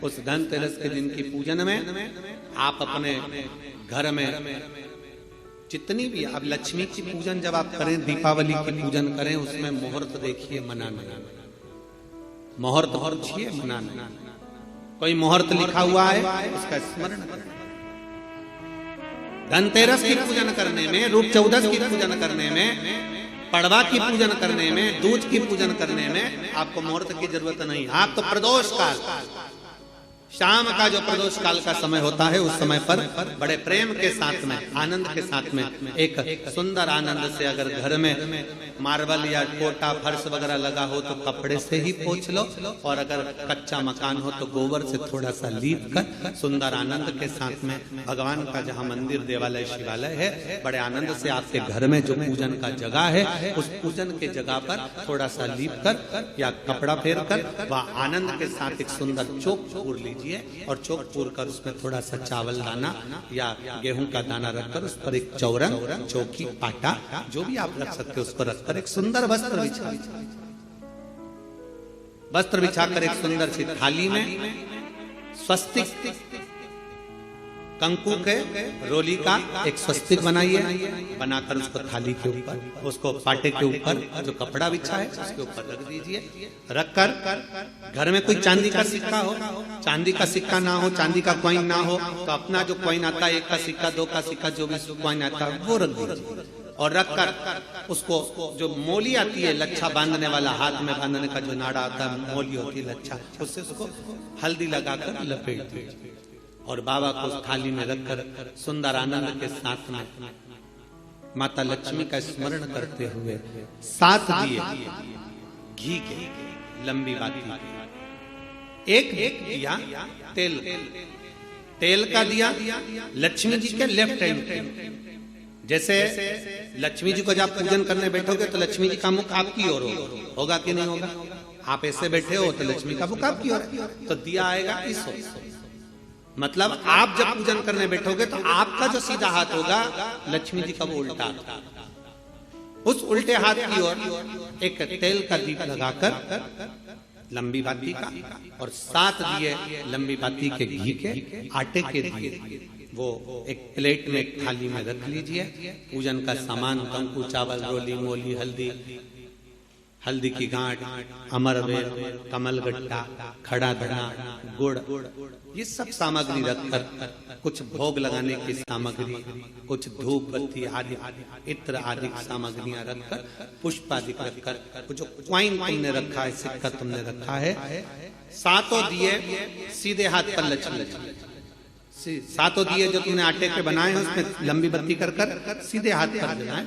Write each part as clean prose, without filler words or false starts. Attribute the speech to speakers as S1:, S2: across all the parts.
S1: उस धनतेरस के दिन की पूजन में आप अपने घर में जितनी भी, अब लक्ष्मी की पूजन जब आप करें, दीपावली की पूजन करें, उसमें मुहूर्त देखिए, मनाना, मुहूर्त पूछिए, मनाना। कोई मुहूर्त लिखा हुआ है उसका स्मरण करें। धनतेरस की पूजन करने में, रूप चौदस की पूजन करने में, पड़वा की पूजन करने में, दूज की पूजन करने में आपको मुहूर्त की जरूरत नहीं। आप तो प्रदोष काल, शाम का जो प्रदोष काल का समय होता है, उस समय पर बड़े प्रेम के साथ में, आनंद के साथ में, एक सुंदर आनंद से, अगर घर में मार्बल या कोटा फर्श वगैरह लगा हो तो कपड़े से ही पोंछ लो, और अगर कच्चा मकान हो तो गोबर से थोड़ा सा लीप कर सुंदर आनंद के साथ में भगवान का जहाँ मंदिर, देवालय, शिवालय है, बड़े आनंद से आपके घर में जो पूजन का जगह है, उस पूजन के जगह पर थोड़ा सा लीप कर या कपड़ा फेर कर वह आनंद के साथ एक सुंदर चौक पूर लीजिए, और चौक पूर कर उसमें थोड़ा सा चावल दाना या गेहूं का दाना रखकर उस पर एक चौरंग, चौकी, पाटा, जो भी आप रख सकते हो उसको रखकर एक सुंदर वस्त्र बिछाकर एक सुंदर सी थाली में स्वस्तिक, कंकु के रोली का एक स्वस्तिक बनाइए, बनाकर उसको थाली के ऊपर, उसको पाटे के ऊपर जो कपड़ा बिछा है उसके ऊपर रख दीजिए। रखकर घर में कोई चांदी का सिक्का हो, चांदी का सिक्का ना हो, चांदी का कॉइन ना हो, तो अपना जो कॉइन आता है, 1 का सिक्का, 2 का सिक्का, जो भी कॉइन आता है वो रख दीजिए। और रखकर उसको, जो मोली आती है लच्छा बांधने वाला, हाथ में बांधने का जो नाड़ा आता है, मोली होती है लच्छा, उससे उसको हल्दी लगाकर लपेट दीजिए और बाबा को उस थाली में रखकर सुंदर आनंद के साथ में माता लक्ष्मी का स्मरण करते हुए 7 दिए घी के, लंबी बाती, एक दिया तेल का दिया लक्ष्मी जी के लेफ्ट हैंड। जैसे लक्ष्मी जी को जब पूजन करने बैठोगे तो लक्ष्मी जी का मुख आपकी ओर होगा कि नहीं होगा? आप ऐसे बैठे हो तो लक्ष्मी का मुख आपकी ओर, तो दिया आएगा इस ओर। मतलब आप जब पूजन करने बैठोगे तो आपका जो सीधा हाथ होगा लक्ष्मी जी का वो उल्टा, उस उल्टे हाथ की ओर एक तेल का दीप लगाकर लंबी बाती का, और 7 दिए लंबी बाती के घी के, आटे के दिए, वो एक प्लेट में, एक थाली में रख लीजिए। पूजन का सामान, कंकु, चावल, रोली, मोली, हल्दी की गांठ, अमरवेल, कमलगट्टा, खड़ा धना, गुड़, ये सब सामग्री रखकर, कुछ भोग लगाने की सामग्री, कुछ धूप बत्ती आदि, इत्र आदि सामग्रियां रखकर, पुष्प आदि रखकर, जो क्वाइन तुमने रखा है, सिक्का तुमने रखा है, 7 दिए सीधे हाथ पर लक्ष्मी, 7 दिए जो तुमने आटे के बनाए हैं उसमें लंबी बत्ती कर सीधे हाथ पर जलाए,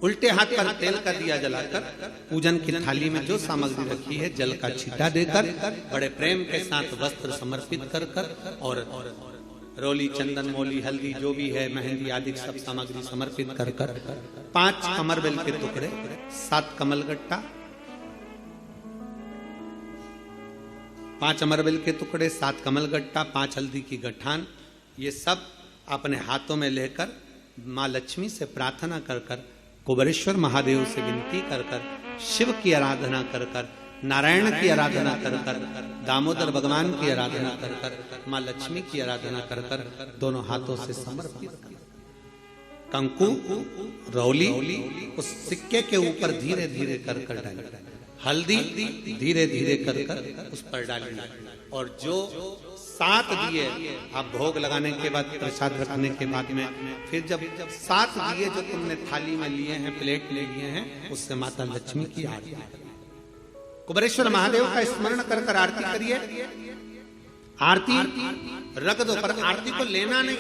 S1: उल्टे हाथ पर तेल का दिया जलाकर पूजन की थाली में जो सामग्री रखी है जल का छींटा देकर, बड़े प्रेम के साथ वस्त्र समर्पित कर और रोली, चंदन, मोली, हल्दी, जो भी है, मेहंदी आदि सब सामग्री समर्पित कर 5 अमरबेल के टुकड़े, 7 कमलगट्टा, 5 अमरबेल के टुकड़े, 7 कमलगट्टा, 5 हल्दी की गठान, ये सब अपने हाथों में लेकर माँ लक्ष्मी से प्रार्थना कर कुबेरेश्वर महादेव से विनती कर शिव की आराधना कर नारायण की आराधना कर दामोदर भगवान की आराधना कर माँ लक्ष्मी की आराधना कर दोनों हाथों से समर्पित कंकु, रौली उस सिक्के के ऊपर धीरे धीरे कर डाली, हल्दी धीरे धीरे कर उस पर डाली, और जो 7 दिए आप भोग लगाने के बाद, प्रसाद रखने के बाद में, फिर जब 7 दिए जो तुमने थाली में लिए हैं, प्लेट ले लिए हैं, उससे माता लक्ष्मी की आरती, कुबेरेश्वर महादेव का स्मरण कर आरती करिए। आरती रख दो, पर आरती को लेना नहीं,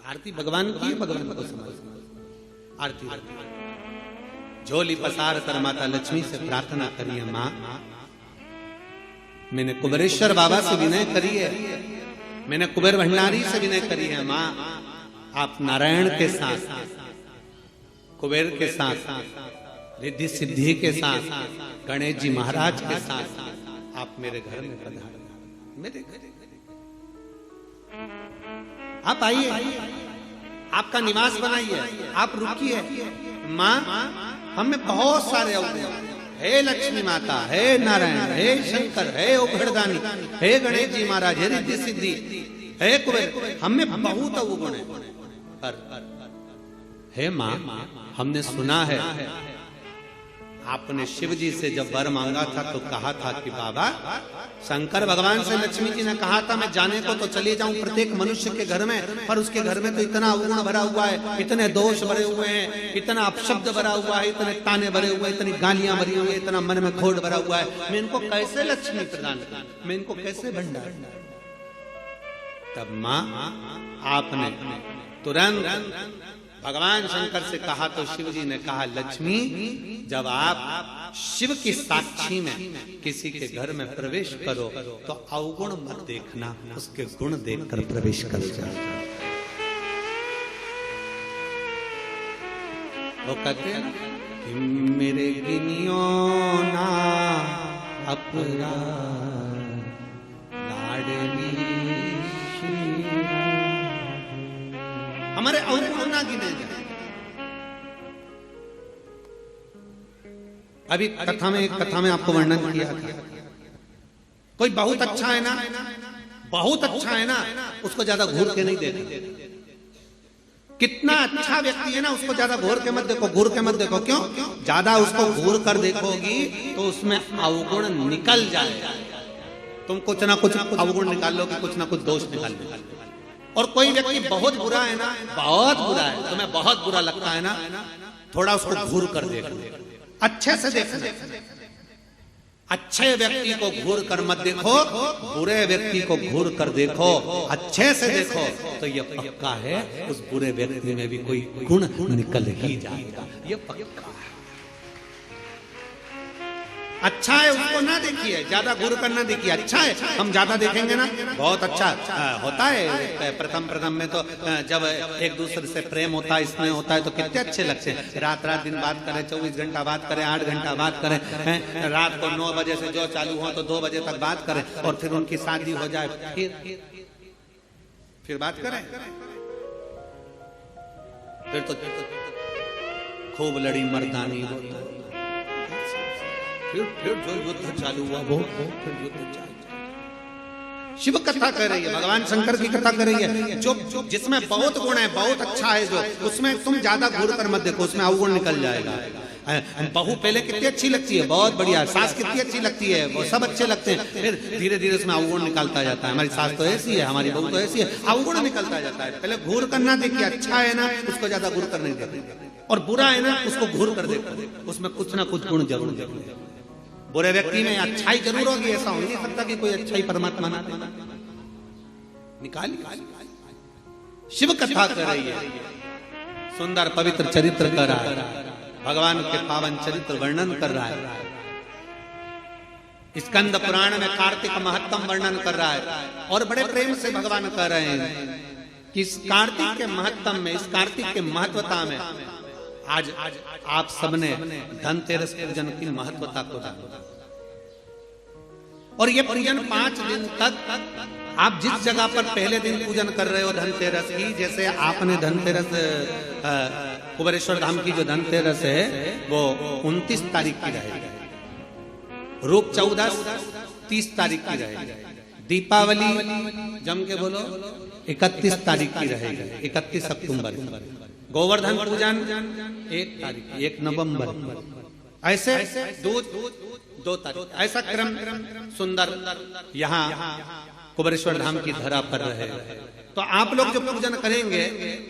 S1: आरती भगवान की, भगवान को समझ। आरती झोली पसार कर माता लक्ष्मी से प्रार्थना करिए, माँ मैंने कुबेरेश्वर बाबा से विनय करी है, मैंने कुबेर भंडारी से विनय करी है, माँ आप नारायण के साथ, कुबेर के साथ, रिद्धि सिद्धि के साथ, गणेश जी महाराज के साथ आप मेरे घर में पधारें, मेरे घर आप आइए, आपका निवास बनाइए, आप रुकिए। माँ हमें बहुत सारे अवगुण, हे लक्ष्मी माता, हे नारायण, हे शंकर, हे उघड़दानी, हे गणेश जी महाराज, हे रिद्धि सिद्धि, हे कुबेर, हमें बहुत अवगुण है। पर हे माँ, हमने सुना है आपने शिव जी से जब वर मांगा था तो कहा था कि बाबा, शंकर भगवान से लक्ष्मी जी ने कहा था मैं जाने को तो चले जाऊं प्रत्येक मनुष्य के घर में, पर उसके घर में तो इतना अवगुण भरा हुआ है, इतने दोष भरे हुए हैं, इतना अपशब्द भरा हुआ है, इतने ताने भरे हुए, इतनी गालियां भरी हुई है, इतना मन में खोट भरा हुआ है, मैं इनको कैसे लक्ष्मी प्रदान करूं, मैं इनको कैसे भंडार। तब माँ आपने तुरंत भगवान शंकर से कहा तो शिव जी ने कहा, लक्ष्मी, जब आप शिव की साक्षी में किसी के घर में प्रवेश करो तो अवगुण मत देखना, उसके गुण देखकर प्रवेश कर जाओ। वो कहते हैं कि मेरे गिनियो ना अपराध लाडली, हमारे अवगुण ना गिने जाए। अभी कथा में आपको वर्णन किया था, कोई बहुत अच्छा है ना, बहुत अच्छा है ना, उसको ज्यादा घूर के नहीं देखो। कितना अच्छा व्यक्ति है ना, उसको ज्यादा घूर के मत देखो, घूर के मत देखो। क्यों? ज्यादा उसको घूर कर देखोगी तो उसमें अवगुण निकल जाएगा। तुम कुछ ना कुछ अवगुण निकाल लो कि कुछ ना कुछ दोष निकाल लो। और कोई व्यक्ति बहुत बुरा है ना, बहुत बुरा है, तुम्हें बहुत बुरा लगता है ना, थोड़ा उसको घूर कर देखो, अच्छे से देखना। अच्छे व्यक्ति को घूर कर मत देखो, बुरे व्यक्ति को घूर कर देखो, अच्छे से देखो, तो ये पक्का है उस बुरे व्यक्ति में भी कोई गुण निकल ही जाएगा, ये पक्का है। अच्छा है उसको ना देखिए, ज्यादा घूर कर ना देखिए। अच्छा है, हम ज्यादा देखेंगे ना, बहुत अच्छा होता है। प्रथम में तो जब एक दूसरे से प्रेम होता है, स्नेह होता है, तो कितने अच्छे लगते हैं। रात दिन बात करें, 24 घंटा बात करें, 8 घंटा बात करें, रात को 9 बजे से जो चालू हो तो 2 बजे तक बात करें, और फिर उनकी शादी हो जाए, फिर बात करें, फिर तो खूब लड़ी मर्दानी होता है, फिर जो युद्ध चालू हुआ वो फिर युद्ध चालू। शिव कथा कर रही है, भगवान शंकर की कथा कर रही है, जो जिसमें बहुत गुण है, बहुत अच्छा है, जो उसमें तुम ज्यादा घूर कर मत देखो, उसमें अवगुण निकल जाएगा। बहू पहले कितनी अच्छी लगती है, बहुत बढ़िया, सास कितनी अच्छी लगती है, वो सब अच्छे लगते हैं, फिर धीरे धीरे उसमें अवगुण निकलता जाता है। हमारी सास तो ऐसी है, हमारी बहू तो ऐसी है, अवगुण निकलता जाता है। पहले घूर करना देखिए, अच्छा है ना उसको ज्यादा घूर कर नहीं देखते, और बुरा है ना उसको घूर कर देखो, उसमें कुछ ना कुछ गुण जरूर देखो। बुरे व्यक्ति में अच्छाई जरूर होगी, ऐसा हो नहीं सकता कि कोई अच्छाई परमात्मा ना निकाल। शिव कथा कर रही है, सुंदर पवित्र चरित्र कर रहा है, भगवान के पावन चरित्र वर्णन कर रहा है। स्कंद पुराण में कार्तिक महत्तम वर्णन कर रहा है, और बड़े प्रेम से भगवान कह रहे हैं कि इस कार्तिक के महत्तम में, इस कार्तिक के महत्वता में आज आप सबने धनतेरस पूजन की महत्वता को जाना, और ये पूजन 5 दिन तक आप जिस जगह पर पहले दिन पूजन कर रहे हो धनतेरस की, जैसे आपने धनतेरस कुबेरेश्वर धाम की जो धनतेरस है वो 29 तारीख की रहेगी, रूप 14 30 तारीख की रहेगी, दीपावली जम के बोलो 31 तारीख की रहेगी, 31 अक्टूबर, गोवर्धन पूजन 1 तारीख, 1 नवंबर, ऐसे 2 तारीख, ऐसा क्रम सुंदर यहाँ कुबेरेश्वर धाम की धरा पर रहे। तो आप लोग जो पूजन करेंगे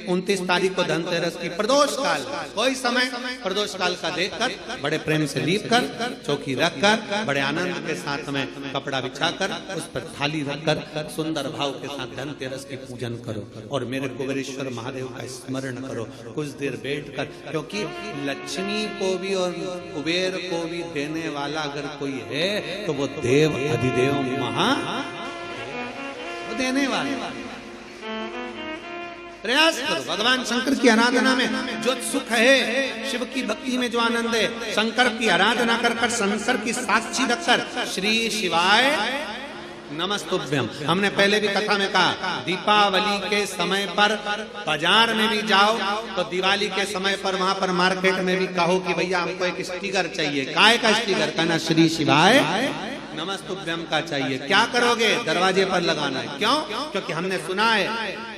S1: 29 तारीख को धनतेरस की प्रदोष काल, कोई समय प्रदोष काल का देखकर बड़े प्रेम से लीप कर, चौकी रखकर, बड़े आनंद के साथ में कपड़ा बिछाकर, उस पर थाली रखकर सुंदर भाव के साथ धनतेरस की पूजन करो, और मेरे कुबेरेश्वर महादेव का स्मरण करो कुछ देर बैठकर, क्योंकि लक्ष्मी को भी और कुबेर को भी देने वाला अगर कोई है तो वो देव अधिदेव महा देने वाले। प्रयास करो, भगवान शंकर की आराधना में जो सुख है, शिव की भक्ति में जो आनंद है, शंकर की आराधना कर शंकर की साक्षी रखकर श्री शिवाय नमस्तुभ्यम। हमने पहले भी कथा में कहा, दीपावली के समय पर बाजार में भी जाओ तो दिवाली के समय पर वहां पर मार्केट में भी कहो कि भैया हमको एक स्टिकर चाहिए। काय का स्टिकर? कहना श्री शिवाय नमस्तुभ्यम का चाहिए। क्या करोगे? दरवाजे पर लगाना है। क्यों? क्योंकि हमने सुना है,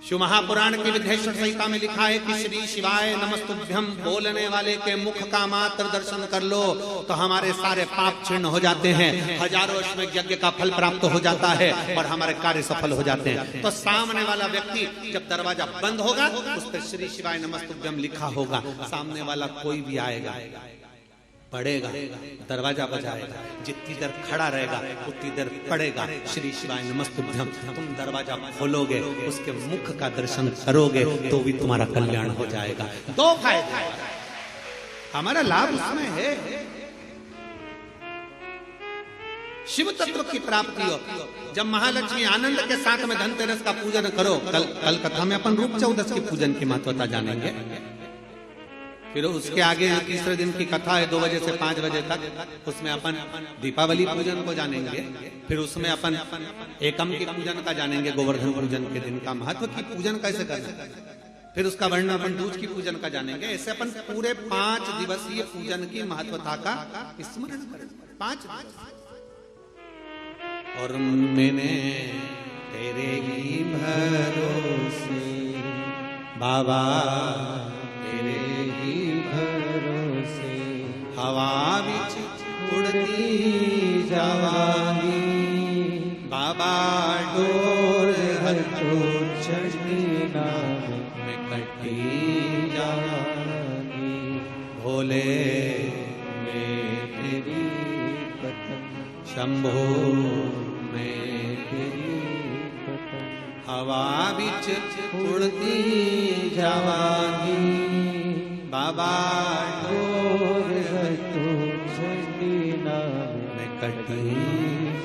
S1: शिव महापुराण की विधेश्वर संहिता में लिखा है कि श्री शिवाय नमस्तुभ्यम बोलने वाले के मुख का मात्र दर्शन कर लो तो हमारे सारे पाप क्षीण हो जाते हैं, हजारों अश्वमेध यज्ञ का फल प्राप्त हो जाता है और हमारे कार्य सफल हो जाते हैं। तो सामने वाला व्यक्ति जब दरवाजा बंद होगा उस पर श्री शिवाय नमस्तुभ्यम लिखा होगा, सामने वाला कोई भी आएगा पढ़ेगा, दरवाजा बजाएगा, जितनी देर खड़ा रहेगा उतनी देर पढ़ेगा श्री शिवाय नमस्तुभ्यम। तुम दरवाजा खोलोगे, उसके मुख का दर्शन करोगे तो भी तुम्हारा कल्याण हो जाएगा। दो फायदे, हमारा लाभ उसमें है, शिव तत्व की प्राप्ति हो। जब महालक्ष्मी आनंद के साथ में धनतेरस का पूजन करो, कल कथा में अपन रूप चौदस के पूजन की महत्वता जानेंगे। फिर उसके आगे तीसरे दिन की कथा है 2 बजे से 5 बजे तक, उसमें अपन दीपावली पूजन को जानेंगे। फिर उसमें अपन एकम की पूजन का जानेंगे, गोवर्धन पूजन के दिन का महत्व की पूजन कैसे करना। फिर उसका वर्णन अपन दूज की पूजन का जानेंगे। ऐसे अपन पूरे 5 दिवसीय पूजन की महत्वता का स्मरण करेंगे। 5 और मैंने तेरे ही भरोसे बाबा, तेरे ही भरोसे हवा बिच उड़ती जावानी बाबा, डोर हर चोर चढ़ती नाव में कटी जावानी, भोले मैं तेरी पतंग, शंभो मैं तेरी पतंग, हवा बिच उड़ती जावानी बाबा, डोर तो छड़ीना में कटी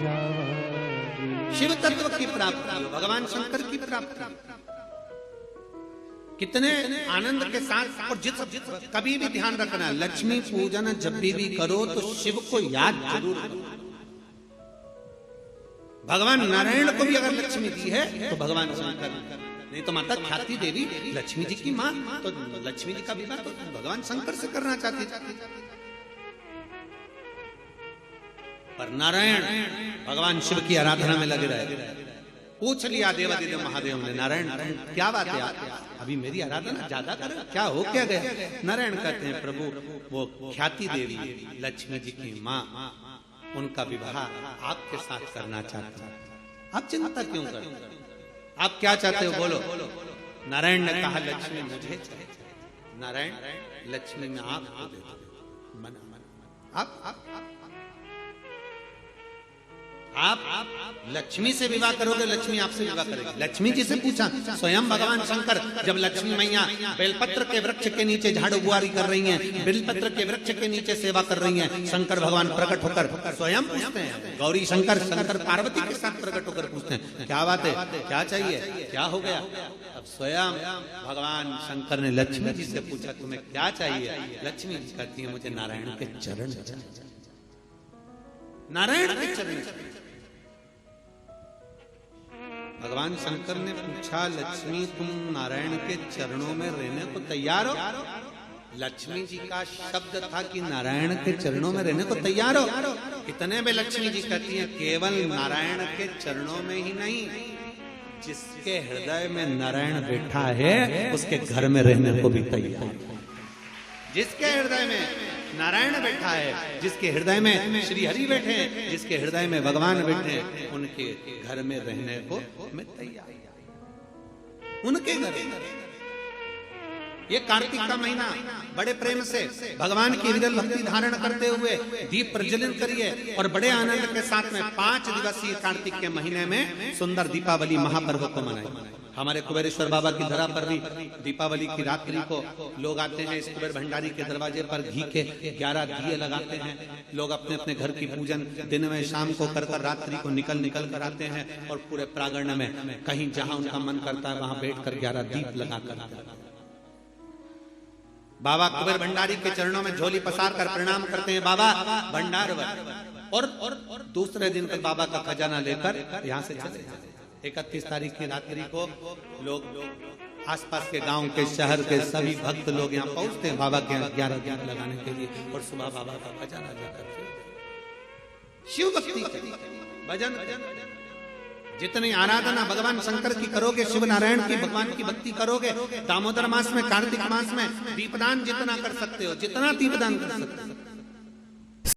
S1: जावानी। शिव तत्व की प्राप्ति, भगवान शंकर की प्राप्ति कितने आनंद के साथ। और जिस कभी भी ध्यान रखना, लक्ष्मी पूजन जब भी करो तो शिव को याद जरूर करो। भगवान नारायण को भी अगर लक्ष्मी दी है तो भगवान शंकर, नहीं तो माता ख्याति देवी लक्ष्मी जी की मां, तो लक्ष्मी जी का विवाह तो भगवान शंकर से करना चाहती थी। पर नारायण भगवान शिव की आराधना में लगे रहे। पूछ लिया देवादिदेव महादेव ने, नारायण क्या बात है, अभी मेरी आराधना ज्यादा कर, क्या हो क्या गया? नारायण कहते हैं, प्रभु वो ख्याति देवी लक्ष्मी जी की मां, उनका विवाह आपके साथ करना चाहते हैं। आप चिंता क्यों करते हैं? आप क्या चाहते हो बोलो। नारायण ने कहा लक्ष्मी मुझे चाहिए। नारायण लक्ष्मी में आपको दे दो। मना आप लक्ष्मी से विवाह करोगे, लक्ष्मी आपसे विवाह करेगी। लक्ष्मी जी से पूछा, स्वयं भगवान शंकर जब लक्ष्मी मैया बेलपत्र के वृक्ष के नीचे झाड़ू बुआरी कर रही हैं, बेलपत्र के वृक्ष के नीचे सेवा कर रही हैं, शंकर भगवान प्रकट होकर स्वयं पूछते हैं, गौरी शंकर पार्वती के साथ प्रकट होकर पूछते हैं, क्या बात है, क्या चाहिए, क्या हो गया? अब स्वयं भगवान शंकर ने लक्ष्मी जी से पूछा, तुम्हें क्या चाहिए? लक्ष्मी जी कहती है, मुझे नारायण के चरण चाहिए। नारायण के चरण। भगवान शंकर ने पूछा, लक्ष्मी तुम नारायण के चरणों में रहने को तैयार हो? लक्ष्मी जी का शब्द था कि नारायण के चरणों में रहने को तैयार हो। इतने में लक्ष्मी जी कहती हैं, केवल नारायण के चरणों में ही नहीं, जिसके हृदय में नारायण बैठा है उसके घर में रहने को भी तैयार। जिसके हृदय में नारायण बैठा है, जिसके हृदय में श्री हरि बैठे हैं, जिसके हृदय में भगवान बैठे हैं, उनके घर में रहने को मैं तैयार। उनके घर। ये कार्तिक का महीना बड़े प्रेम से भगवान की विरल भक्ति धारण करते हुए दीप प्रज्वलित करिए और बड़े आनंद के साथ में 5 दिवसीय कार्तिक के महीने में सुंदर दीपावली महापर्व को मनाएं। हमारे कुबेरेश्वर बाबा की धरा पर भी दीपावली की रात्रि को लोग आते हैं, इस कुबेर भंडारी के दरवाजे पर घी के 11 दिए लगाते हैं। लोग अपने अपने घर की पूजन दिन में शाम को कर रात्रि को निकल कर आते हैं और पूरे प्रांगण में कहीं जहां उनका मन करता है वहां बैठ कर 11 दीप लगा कर बाबा कुबेर भंडारी के चरणों में झोली पसार कर प्रणाम करते हैं, बाबा भंडार और दूसरे दिन तक बाबा का खजाना लेकर यहाँ से चले जाते हैं। 31 तारीख की रात्रि को लोग आसपास के गांव के शहर के सभी भक्त लोग यहाँ पहुंचते हैं बाबा के 11 लगाने के लिए, और सुबह बाबा का खजाना लेकर शिव भक्ति भजन। जितनी आराधना भगवान शंकर की करोगे, शिव नारायण की भगवान की भक्ति करोगे, दामोदर मास में, कार्तिक मास में दीपदान जितना कर सकते हो, जितना दीपदान कर सकते हो,